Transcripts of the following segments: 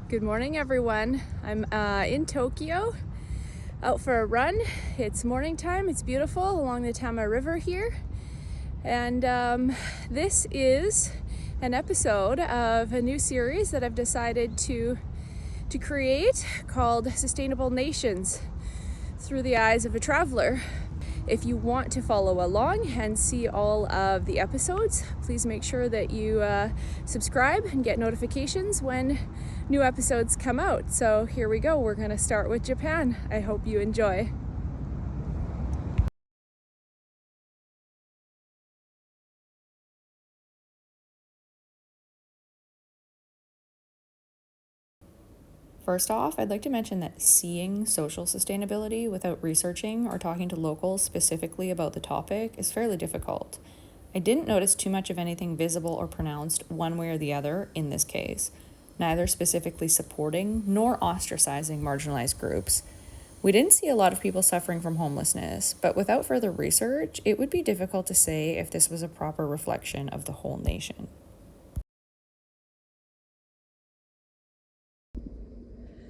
Good morning, everyone. I'm in Tokyo, out for a run. It's morning time. It's beautiful along the Tama River here. And this is an episode of a new series that I've decided to create called Sustainable Nations Through the Eyes of a Traveler. If you want to follow along and see all of the episodes, please make sure that you subscribe and get notifications when new episodes come out. So here we go. We're going to start with Japan. I hope you enjoy. First off, I'd like to mention that seeing social sustainability without researching or talking to locals specifically about the topic is fairly difficult. I didn't notice too much of anything visible or pronounced one way or the other in this case, neither specifically supporting nor ostracizing marginalized groups. We didn't see a lot of people suffering from homelessness, but without further research, it would be difficult to say if this was a proper reflection of the whole nation.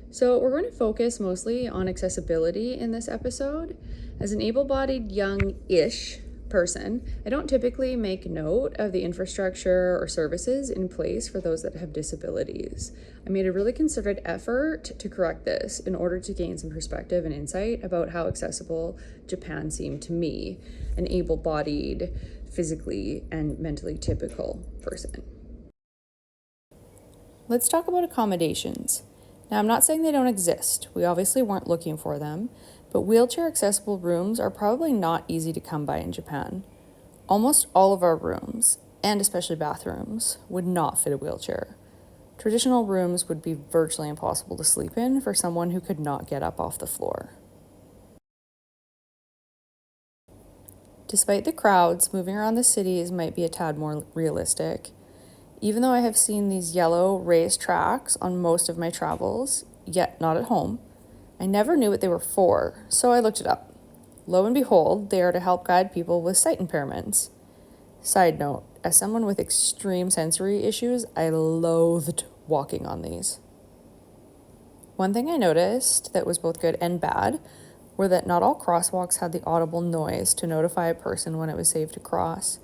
So we're going to focus mostly on accessibility in this episode. As an able-bodied young-ish person, I don't typically make note of the infrastructure or services in place for those that have disabilities. I made a really concerted effort to correct this in order to gain some perspective and insight about how accessible Japan seemed to me, an able-bodied, physically and mentally typical person. Let's talk about accommodations. Now, I'm not saying they don't exist. We obviously weren't looking for them, but wheelchair-accessible rooms are probably not easy to come by in Japan. Almost all of our rooms, and especially bathrooms, would not fit a wheelchair. Traditional rooms would be virtually impossible to sleep in for someone who could not get up off the floor. Despite the crowds, moving around the cities might be a tad more realistic. Even though I have seen these yellow raised tracks on most of my travels, yet not at home, I never knew what they were for, so I looked it up. Lo and behold, they are to help guide people with sight impairments. Side note, as someone with extreme sensory issues, I loathed walking on these. One thing I noticed that was both good and bad were that not all crosswalks had the audible noise to notify a person when it was safe to cross.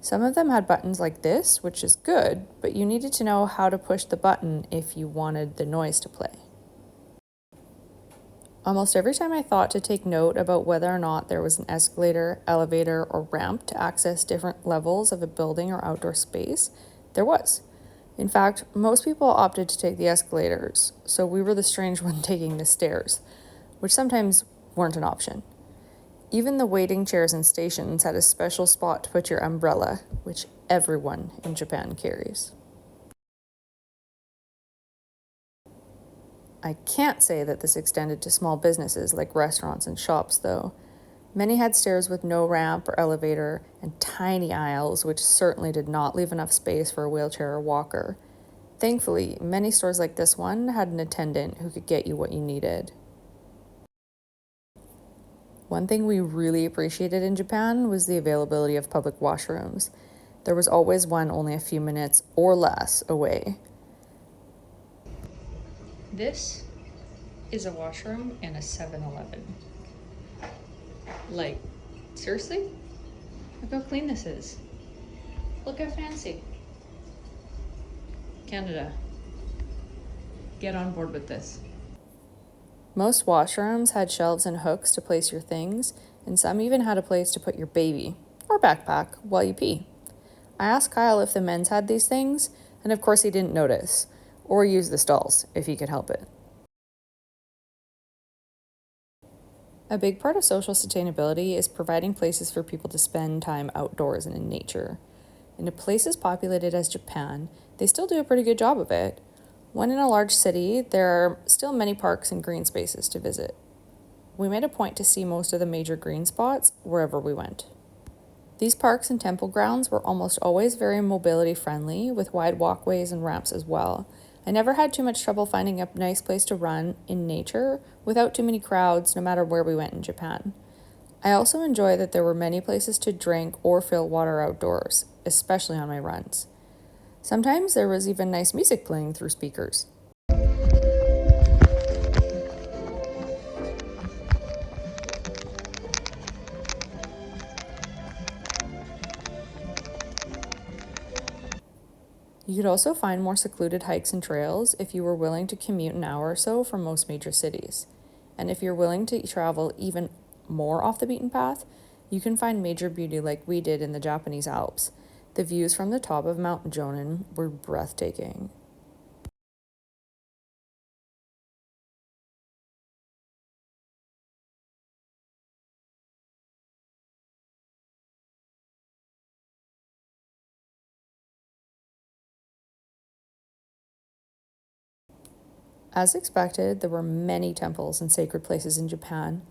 Some of them had buttons like this, which is good, but you needed to know how to push the button if you wanted the noise to play. Almost every time I thought to take note about whether or not there was an escalator, elevator, or ramp to access different levels of a building or outdoor space, there was. In fact, most people opted to take the escalators, so we were the strange one taking the stairs, which sometimes weren't an option. Even the waiting chairs in stations had a special spot to put your umbrella, which everyone in Japan carries. I can't say that this extended to small businesses like restaurants and shops, though. Many had stairs with no ramp or elevator and tiny aisles, which certainly did not leave enough space for a wheelchair or walker. Thankfully, many stores like this one had an attendant who could get you what you needed. One thing we really appreciated in Japan was the availability of public washrooms. There was always one only a few minutes or less away. This is a washroom in a 7-Eleven. Like, seriously? Look how clean this is. Look how fancy. Canada, get on board with this. Most washrooms had shelves and hooks to place your things, and some even had a place to put your baby or backpack while you pee. I asked Kyle if the men's had these things, and of course he didn't notice, or use the stalls if he could help it. A big part of social sustainability is providing places for people to spend time outdoors and in nature. In a place as populated as Japan, they still do a pretty good job of it. When in a large city, there are still many parks and green spaces to visit. We made a point to see most of the major green spots wherever we went. These parks and temple grounds were almost always very mobility friendly, with wide walkways and ramps as well. I never had too much trouble finding a nice place to run in nature without too many crowds, no matter where we went in Japan. I also enjoy that there were many places to drink or fill water outdoors, especially on my runs. Sometimes there was even nice music playing through speakers. You could also find more secluded hikes and trails if you were willing to commute an hour or so from most major cities. And if you're willing to travel even more off the beaten path, you can find major beauty like we did in the Japanese Alps. The views from the top of Mount Jonin were breathtaking. As expected, there were many temples and sacred places in Japan.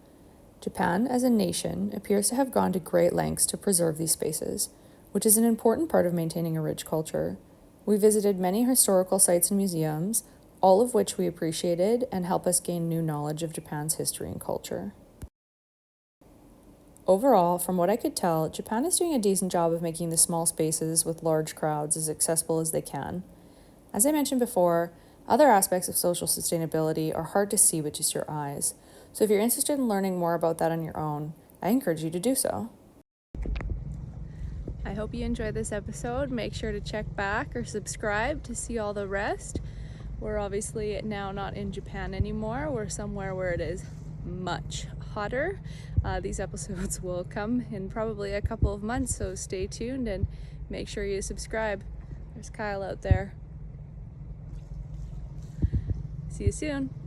Japan, as a nation, appears to have gone to great lengths to preserve these spaces, which is an important part of maintaining a rich culture. We visited many historical sites and museums, all of which we appreciated and help us gain new knowledge of Japan's history and culture. Overall, from what I could tell, Japan is doing a decent job of making the small spaces with large crowds as accessible as they can. As I mentioned before, other aspects of social sustainability are hard to see with just your eyes. So if you're interested in learning more about that on your own, I encourage you to do so. I hope you enjoyed this episode. Make sure to check back or subscribe to see all the rest. We're obviously now not in Japan anymore. We're somewhere where it is much hotter. These episodes will come in probably a couple of months, so stay tuned and make sure you subscribe. There's Kyle out there. See you soon.